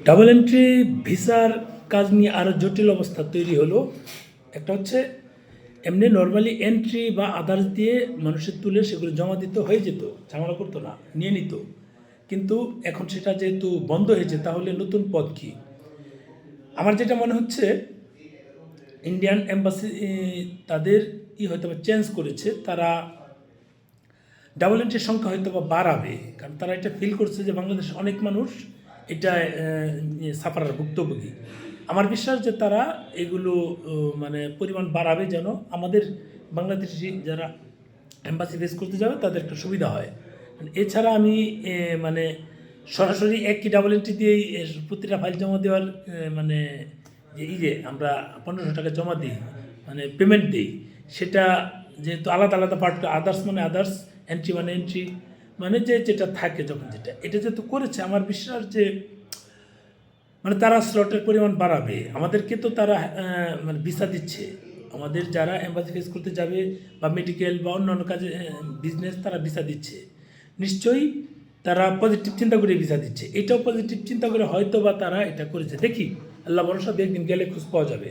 Double entry ভিসার কাজ নিয়ে আরও জটিল অবস্থা তৈরি হলো। একটা হচ্ছে এমনি নর্মালি এন্ট্রি বা আদার্স দিয়ে মানুষের তুলে সেগুলো জমা দিতে হয়ে যেত, ঝামেলা করতো না, নিয়ে নিত। কিন্তু এখন সেটা যেহেতু বন্ধ হয়েছে, তাহলে নতুন পথ কী? আমার যেটা মনে হচ্ছে ইন্ডিয়ান এম্বাসি তাদের হয়তো বা চেঞ্জ করেছে, তারা ডাবল এন্ট্রির সংখ্যা হয়তো বা বাড়াবে, কারণ তারা এটা ফিল করছে যে বাংলাদেশের অনেক মানুষ এটা সাফারার ভুক্তভোগী। আমার বিশ্বাস যে তারা এগুলো মানে পরিমাণ বাড়াবে, যেন আমাদের বাংলাদেশি যারা এম্বাসি ফেস করতে যাবে তাদের একটা সুবিধা হয়। এছাড়া আমি মানে সরাসরি একই ডাবল এন্ট্রি দিয়েই প্রতিটা ফাইল জমা দেওয়ার মানে যে আমরা 1500 টাকা জমা দিই, মানে পেমেন্ট দিই, সেটা যেহেতু আলাদা আলাদা পার্ট, আদার্স মানে আদার্স, এন্ট্রি মানে এন্ট্রি, মানে যেটা থাকে যখন এটা যেহেতু করেছে, আমার বিশ্বাস যে মানে তারা স্লটের পরিমাণ বাড়াবে। আমাদেরকে তো তারা মানে ভিসা দিচ্ছে, আমাদের যারা এম্বাসি ফেস করতে যাবে বা মেডিকেল বা অন্যান্য কাজে বিজনেস, তারা ভিসা দিচ্ছে। নিশ্চয়ই তারা পজিটিভ চিন্তা করে ভিসা দিচ্ছে, এটাও পজিটিভ চিন্তা করে হয়তো বা তারা এটা করেছে। দেখি, আল্লাহ ভরসা, একদিন গেলে খোঁজ পাওয়া যাবে।